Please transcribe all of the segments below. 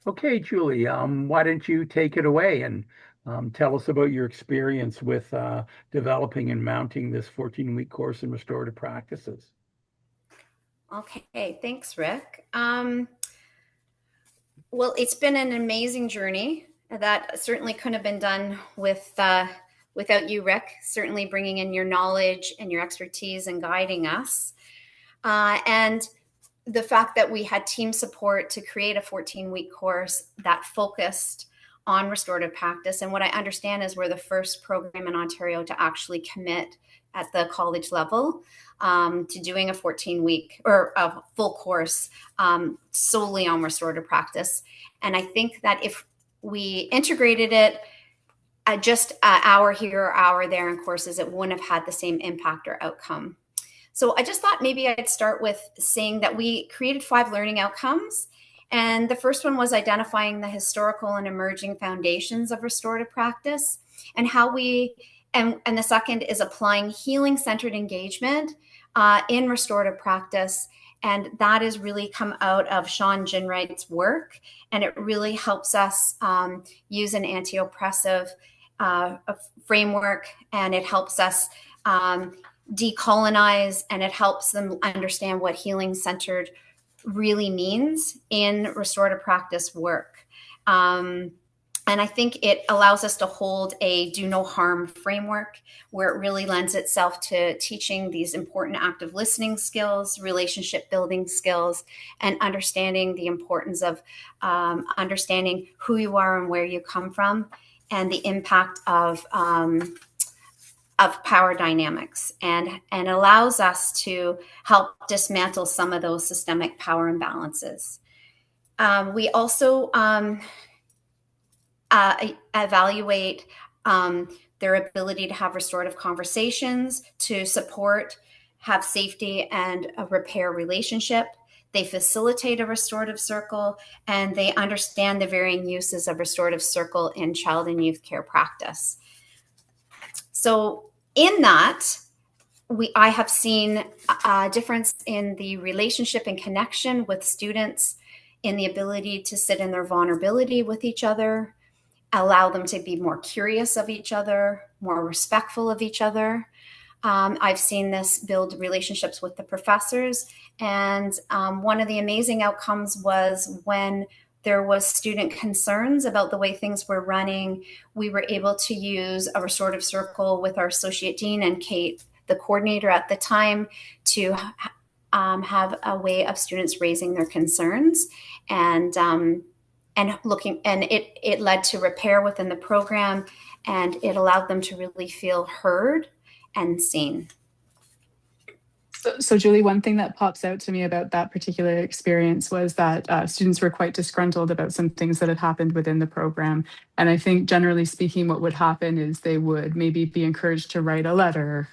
Okay, Julie, why don't you take it away and tell us about your experience with developing and mounting this 14-week course in restorative practices? Okay, thanks, Rick. Well, it's been an amazing journey that certainly couldn't have been done without you, Rick. Certainly bringing in your knowledge and your expertise and guiding us, and the fact that we had team support to create a 14-week course that focused on restorative practice. And what I understand is we're the first program in Ontario to actually commit at the college level to doing a 14-week or a full course solely on restorative practice. And I think that if we integrated it just an hour here or hour there in courses, it wouldn't have had the same impact or outcome. So I just thought maybe I'd start with saying that we created 5 learning outcomes. And the first one was identifying the historical and emerging foundations of restorative practice and how and the second is applying healing-centered engagement in restorative practice. And that has really come out of Sean Ginwright's work. And it really helps us use an anti-oppressive framework, and it helps us decolonize, and it helps them understand what healing-centered really means in restorative practice work. And I think it allows us to hold a do no harm framework where it really lends itself to teaching these important active listening skills, relationship building skills, and understanding the importance of understanding who you are and where you come from, and the impact of power dynamics, and allows us to help dismantle some of those systemic power imbalances. We also evaluate their ability to have restorative conversations, to support, have safety, and a repair relationship. They facilitate a restorative circle, and they understand the varying uses of restorative circle in child and youth care practice. So in that, I have seen a difference in the relationship and connection with students, in the ability to sit in their vulnerability with each other, allow them to be more curious of each other, more respectful of each other. I've seen this build relationships with the professors. And one of the amazing outcomes was when there was student concerns about the way things were running, we were able to use a restorative circle with our associate dean and Kate, the coordinator at the time, to have a way of students raising their concerns, and looking, and it led to repair within the program, and it allowed them to really feel heard and seen. So Julie, one thing that pops out to me about that particular experience was that students were quite disgruntled about some things that had happened within the program. And I think generally speaking, what would happen is they would maybe be encouraged to write a letter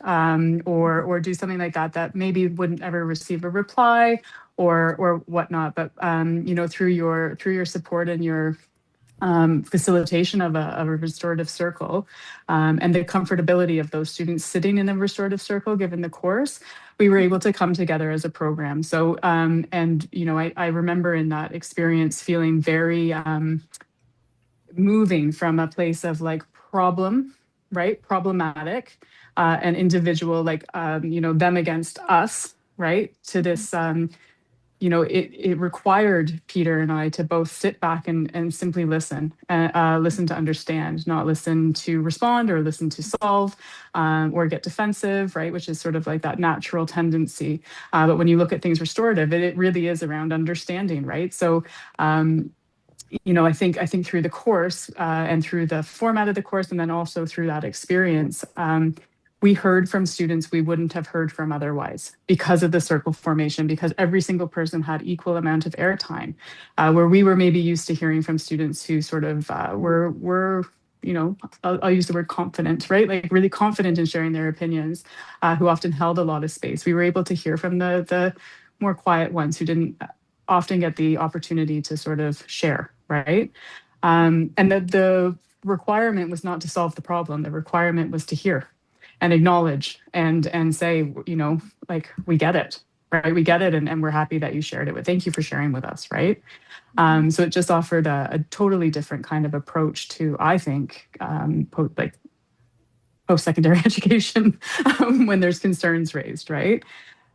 or do something like that, that maybe wouldn't ever receive a reply or whatnot. But through your support and your facilitation of a restorative circle, and the comfortability of those students sitting in a restorative circle given the course, we were able to come together as a program. So I remember in that experience feeling very moving from a place of like problematic, and individual, like them against us, right, to this it required Peter and I to both sit back and simply listen, listen to understand, not listen to respond or listen to solve, or get defensive, right? Which is sort of like that natural tendency. But when you look at things restorative, it really is around understanding, right? So, I think through the course, and through the format of the course, and then also through that experience, we heard from students we wouldn't have heard from otherwise because of the circle formation, because every single person had equal amount of airtime, where we were maybe used to hearing from students who sort of were I'll use the word confident, right? Like really confident in sharing their opinions, who often held a lot of space. We were able to hear from the more quiet ones who didn't often get the opportunity to sort of share, right? And the requirement was not to solve the problem. The requirement was to hear and acknowledge and say, like, we get it, right? We get it, and we're happy that you shared it. But thank you for sharing with us, right? So it just offered a totally different kind of approach to, I think, post-secondary education when there's concerns raised, right?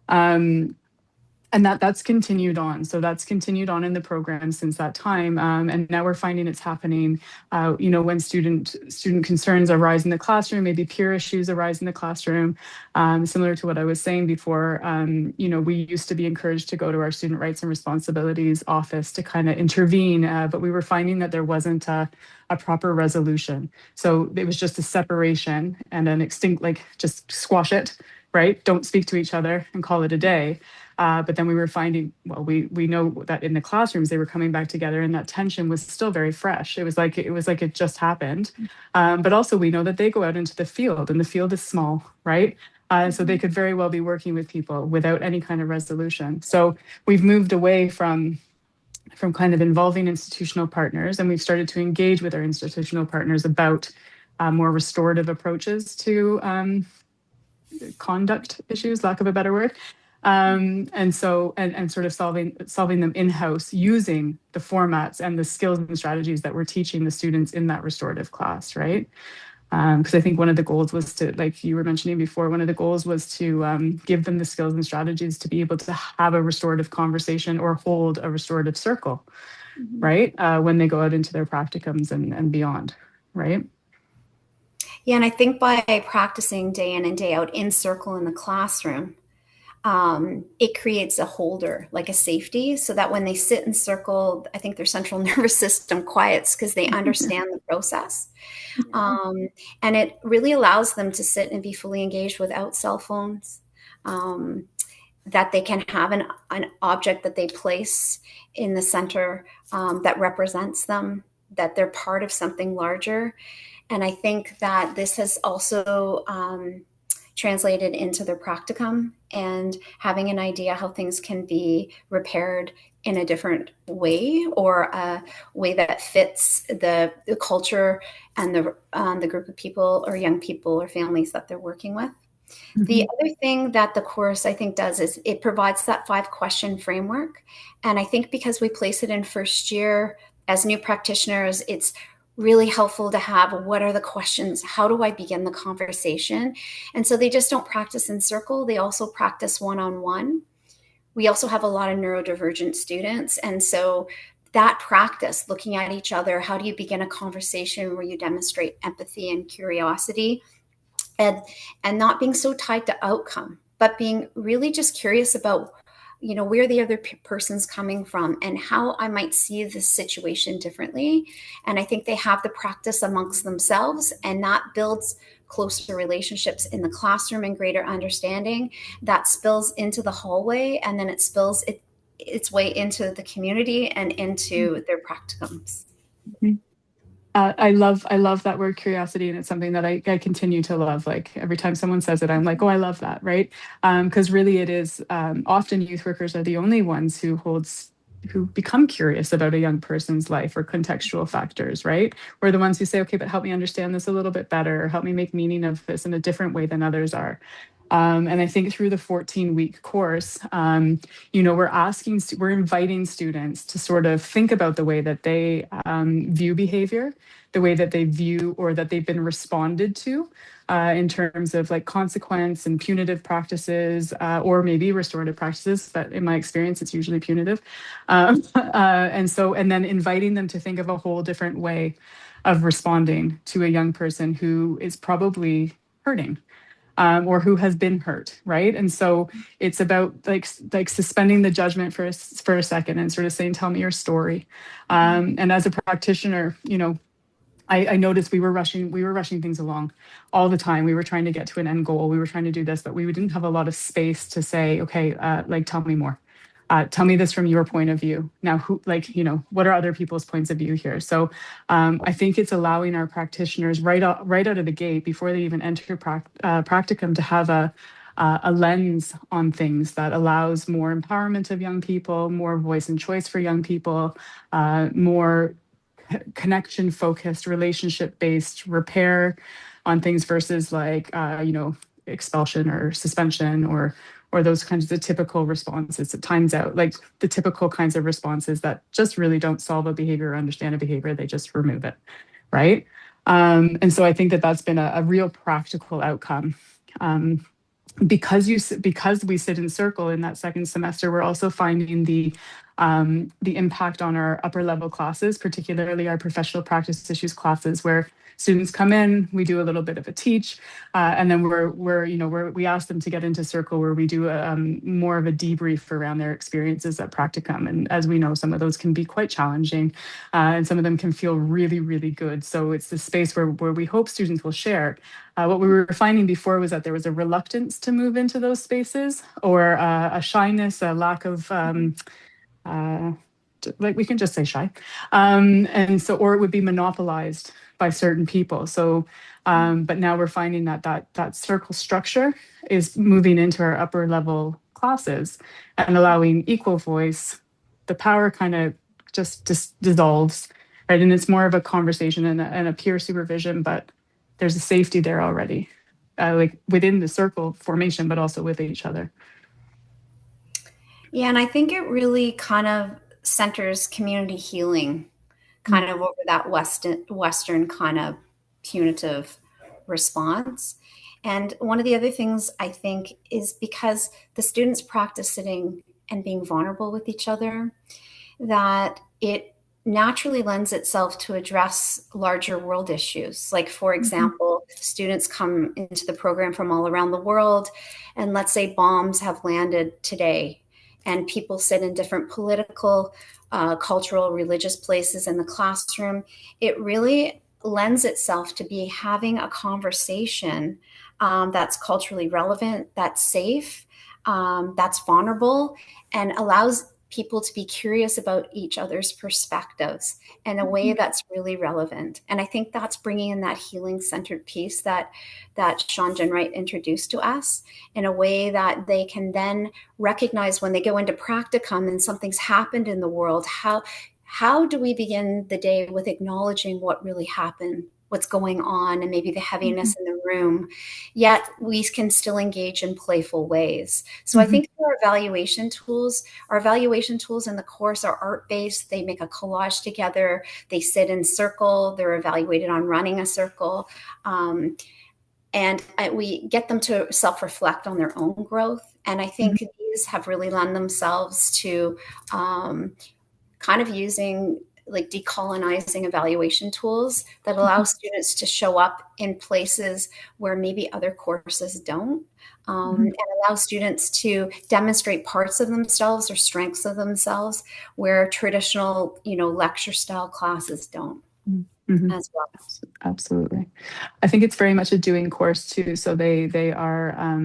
Um, and that's continued on. So that's continued on in the program since that time. And now we're finding it's happening, when student concerns arise in the classroom, maybe peer issues arise in the classroom. Similar to what I was saying before, we used to be encouraged to go to our student rights and responsibilities office to kind of intervene, but we were finding that there wasn't a proper resolution. So it was just a separation and an extinct, like just squash it, right? Don't speak to each other and call it a day. But then we were finding, well, we know that in the classrooms they were coming back together, and that tension was still very fresh. It was like it just happened. But also we know that they go out into the field, and the field is small, right? So they could very well be working with people without any kind of resolution. So we've moved away from kind of involving institutional partners, and we've started to engage with our institutional partners about more restorative approaches to conduct issues, lack of a better word. And sort of solving them in-house using the formats and the skills and strategies that we're teaching the students in that restorative class, right? Because I think one of the goals was to, like you were mentioning before, one of the goals was to give them the skills and strategies to be able to have a restorative conversation or hold a restorative circle, right? When they go out into their practicums and beyond, right? Yeah, and I think by practicing day in and day out in circle in the classroom, it creates a holder, like a safety, so that when they sit in circle, I think their central nervous system quiets because they understand the process. And it really allows them to sit and be fully engaged without cell phones, that they can have an object that they place in the center that represents them, that they're part of something larger. And I think that this has also translated into their practicum and having an idea how things can be repaired in a different way, or a way that fits the culture and the group of people or young people or families that they're working with. The other thing that the course, I think, does is it provides that 5-question framework. And I think because we place it in first year as new practitioners, it's really helpful to have, what are the questions? How do I begin the conversation? And so they just don't practice in circle. They also practice one-on-one. We also have a lot of neurodivergent students. And so that practice, looking at each other, how do you begin a conversation where you demonstrate empathy and curiosity, and not being so tied to outcome, but being really just curious about, where the other person's coming from and how I might see this situation differently. And I think they have the practice amongst themselves, and that builds closer relationships in the classroom and greater understanding that spills into the hallway, and then it spills its way into the community and into their practicums. I love that word curiosity, and it's something that I continue to love. Like every time someone says it, I'm like, oh, I love that, right? Because really it is often youth workers are the only ones who become curious about a young person's life or contextual factors, right? We're the ones who say, okay, but help me understand this a little bit better, or help me make meaning of this in a different way than others are. And I think through the 14-week course, we're inviting students to sort of think about the way that they view behavior, the way that they view or that they've been responded to in terms of like consequence and punitive practices, or maybe restorative practices, but in my experience, it's usually punitive. And then inviting them to think of a whole different way of responding to a young person who is probably hurting. Or who has been hurt, right? And so it's about like suspending the judgment for a second and sort of saying, tell me your story. And as a practitioner, I noticed we were rushing things along all the time. We were trying to get to an end goal. We were trying to do this, but we didn't have a lot of space to say, okay, tell me more. Tell me this from your point of view. Now, what are other people's points of view here? So I think it's allowing our practitioners right out of the gate, before they even enter practicum, to have a lens on things that allows more empowerment of young people, more voice and choice for young people, more connection focused, relationship based repair on things versus expulsion or suspension or or those kinds of typical responses, it times out, like the typical kinds of responses that just really don't solve a behavior or understand a behavior, they just remove it, right? And so I think that that's been a real practical outcome. Because we sit in circle in that second semester, we're also finding the impact on our upper level classes, particularly our professional practice issues classes, where students come in, we do a little bit of a teach, and then we ask them to get into circle where we do more of a debrief around their experiences at practicum. And as we know, some of those can be quite challenging, and some of them can feel really, really good. So it's the space where we hope students will share. What we were finding before was that there was a reluctance to move into those spaces, or a shyness, a lack of uh, like, we can just say shy, and so, or it would be monopolized by certain people. So but now we're finding that circle structure is moving into our upper level classes and allowing equal voice. The power kind of just dissolves, right? And it's more of a conversation and a peer supervision, but there's a safety there already, like within the circle formation, but also with each other. Yeah, and I think it really kind of centers community healing kind of over that Western kind of punitive response. And one of the other things I think is because the students practice sitting and being vulnerable with each other, that it naturally lends itself to address larger world issues. Like, for example, students come into the program from all around the world, and let's say bombs have landed today, and people sit in different political, cultural, religious places in the classroom. It really lends itself to be having a conversation that's culturally relevant, that's safe, that's vulnerable, and allows people to be curious about each other's perspectives in a way that's really relevant. And I think that's bringing in that healing centered piece that Sean Wright introduced to us, in a way that they can then recognize when they go into practicum and something's happened in the world, how do we begin the day with acknowledging what really happened, what's going on, and maybe the heaviness in the room, yet we can still engage in playful ways. So I think our evaluation tools in the course are art-based. They make a collage together. They sit in circle. They're evaluated on running a circle. And we get them to self-reflect on their own growth. And I think these have really lent themselves to kind of using, like, decolonizing evaluation tools that allow students to show up in places where maybe other courses don't, and allow students to demonstrate parts of themselves or strengths of themselves where traditional, lecture style classes don't. As well. Absolutely. I think it's very much a doing course too. So they are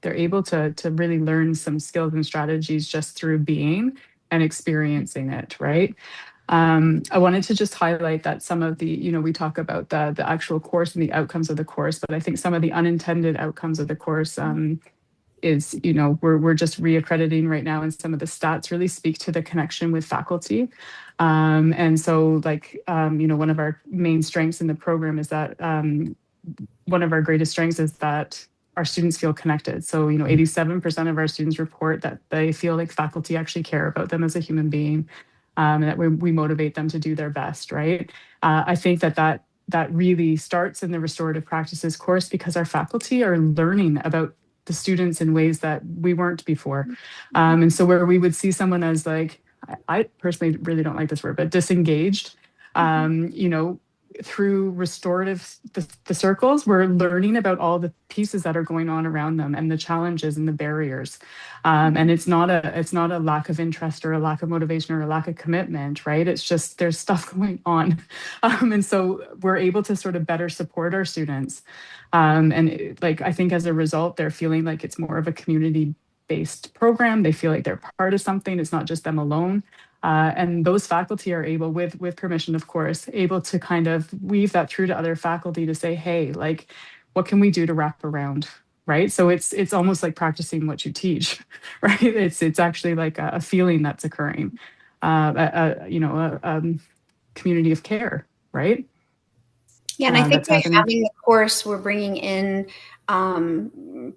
they're able to really learn some skills and strategies just through being and experiencing it, right? I wanted to just highlight that some of the, we talk about the actual course and the outcomes of the course, but I think some of the unintended outcomes of the course is, we're just reaccrediting right now, and some of the stats really speak to the connection with faculty. And so, like, one of our main strengths in the program is that one of our greatest strengths is that our students feel connected. So, 87% of our students report that they feel like faculty actually care about them as a human being, and that we motivate them to do their best, right? I think that really starts in the restorative practices course, because our faculty are learning about the students in ways that we weren't before. And so where we would see someone as, like, I personally really don't like this word, but disengaged, through restorative, the circles, we're learning about all the pieces that are going on around them and the challenges and the barriers. And it's not a lack of interest or a lack of motivation or a lack of commitment, right? It's just there's stuff going on. And so we're able to sort of better support our students. I think as a result, they're feeling like it's more of a community-based program. They feel like they're part of something. It's not just them alone. And those faculty are able, with permission, of course, able to kind of weave that through to other faculty to say, hey, like, what can we do to wrap around, right? So it's almost like practicing what you teach, right? It's actually like a feeling that's occurring, a community of care, right? Yeah, and I think that's by happening. having the course, we're bringing in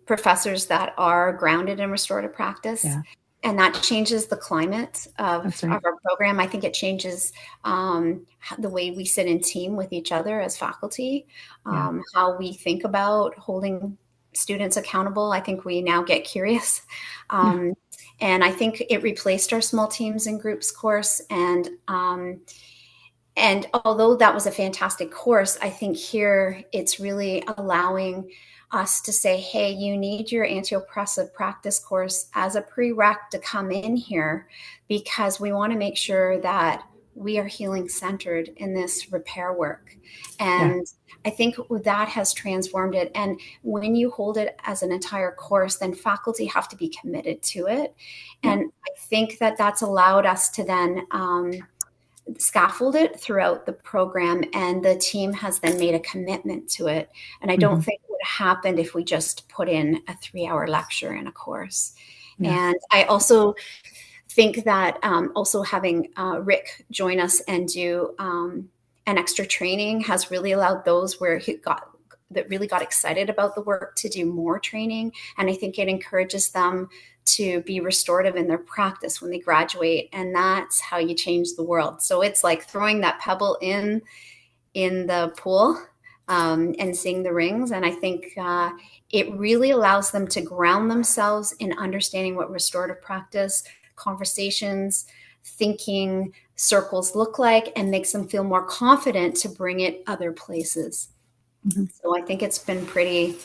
professors that are grounded in restorative practice, Yeah, and that changes the climate that's of right. our program. I think it changes the way we sit in team with each other as faculty, Yeah, how we think about holding students accountable. I think we now get curious. yeah, Um, and I think it replaced our small teams and groups course. And although that was a fantastic course, I think here it's really allowing us to say, hey, you need your anti-oppressive practice course as a prereq to come in here because we want to make sure that we are healing centered in this repair work. yeah. And I think that has transformed it. And when you hold it as an entire course, then faculty have to be committed to it. Yeah. And I think that that's allowed us to then scaffold it throughout the program, and the team has then made a commitment to it. And I don't Hmm. think it would have happened if we just put in a 3-hour lecture in a course. Yeah. And I also think that also having Rick join us and do an extra training has really allowed those where he got that really got excited about the work to do more training. And I think it encourages them to be restorative in their practice when they graduate. And that's how you change the world. So it's like throwing that pebble in the pool and seeing the rings. And I think it really allows them to ground themselves in understanding what restorative practice, conversations, thinking circles look like, and makes them feel more confident to bring it other places. Hmm. So I think it's been pretty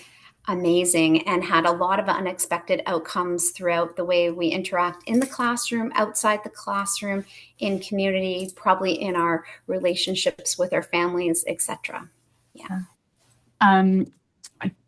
amazing and had a lot of unexpected outcomes throughout the way we interact in the classroom, outside the classroom, in community, probably in our relationships with our families, etc. Yeah. Yeah. Um,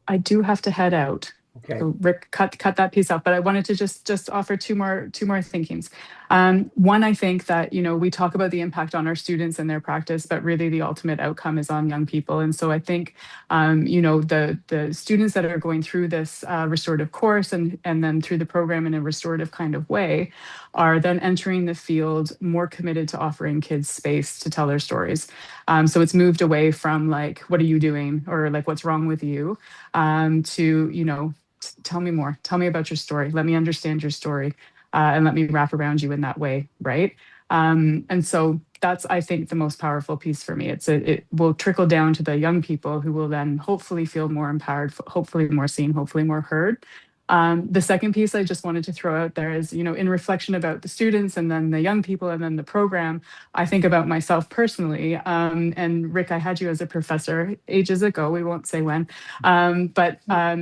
I do have to head out. Okay. So Rick, cut that piece out. But I wanted to just offer two more thinkings. One, I think that we talk about the impact on our students and their practice, but really the ultimate outcome is on young people. And so I think the students that are going through this restorative course and then through the program in a restorative kind of way are then entering the field more committed to offering kids space to tell their stories. So it's moved away from like, what are you doing? Or like, what's wrong with you? To, tell me more. Tell me about your story. Let me understand your story, and let me wrap around you in that way. Right. And so that's, I think, the most powerful piece for me. It will trickle down to the young people who will then hopefully feel more empowered, hopefully more seen, hopefully more heard. The second piece I just wanted to throw out there is, in reflection about the students and then the young people and then the program, I think about myself personally. And Rick, I had you as a professor ages ago. We won't say when, but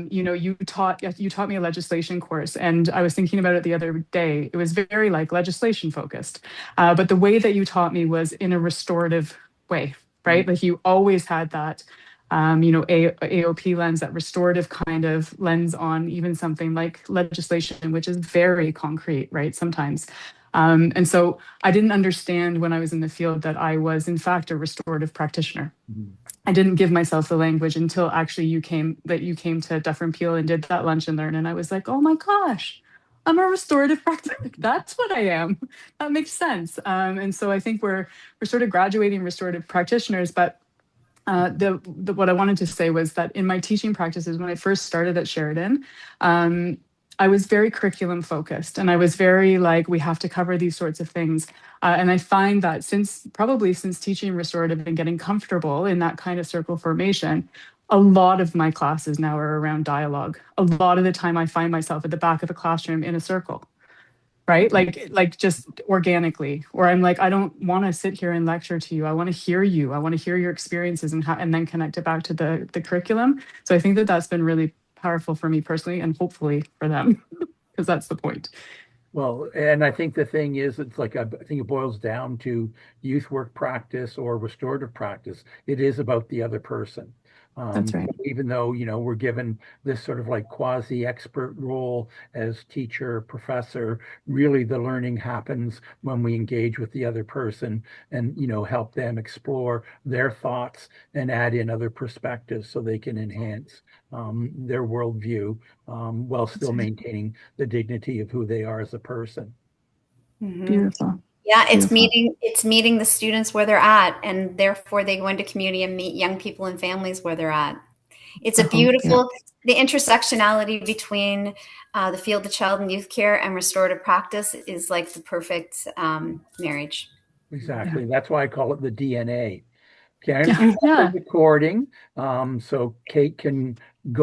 you taught me a legislation course, and I was thinking about it the other day. It was very like legislation focused, but the way that you taught me was in a restorative way, right? Like you always had that AOP lens, that restorative kind of lens on even something like legislation, which is very concrete, right? Sometimes. And so I didn't understand when I was in the field that I was, in fact, a restorative practitioner. Mhm. I didn't give myself the language until actually you came to Dufferin Peel and did that lunch and learn. And I was like, oh my gosh, I'm a restorative practitioner. That's what I am. That makes sense. And so I think we're sort of graduating restorative practitioners, but what I wanted to say was that in my teaching practices, when I first started at Sheridan, I was very curriculum focused, and I was very like, we have to cover these sorts of things. And I find that probably since teaching restorative and getting comfortable in that kind of circle formation, a lot of my classes now are around dialogue. A lot of the time, I find myself at the back of the classroom in a circle, right? Like just organically, or I'm like, I don't want to sit here and lecture to you. I want to hear you. I want to hear your experiences and then connect it back to the curriculum. So I think that that's been really powerful for me personally, and hopefully for them, because that's the point. Well, and I think the thing is, it's like, I think it boils down to youth work practice or restorative practice. It is about the other person. That's right. So even though, we're given this sort of like quasi-expert role as teacher, professor, really the learning happens when we engage with the other person and, help them explore their thoughts and add in other perspectives so they can enhance their worldview, while That's still right. maintaining the dignity of who they are as a person. Mm-hmm. Beautiful. Yeah, Beautiful. it's meeting the students where they're at, and therefore they go into community and meet young people and families where they're at. It's I a hope, yeah. beautiful, the intersectionality between the field of child and youth care and restorative practice is like the perfect marriage. Yeah. Exactly. That's why I call it the DNA. Okay, I'm Yeah. going to stop the Yeah. recording so Kate can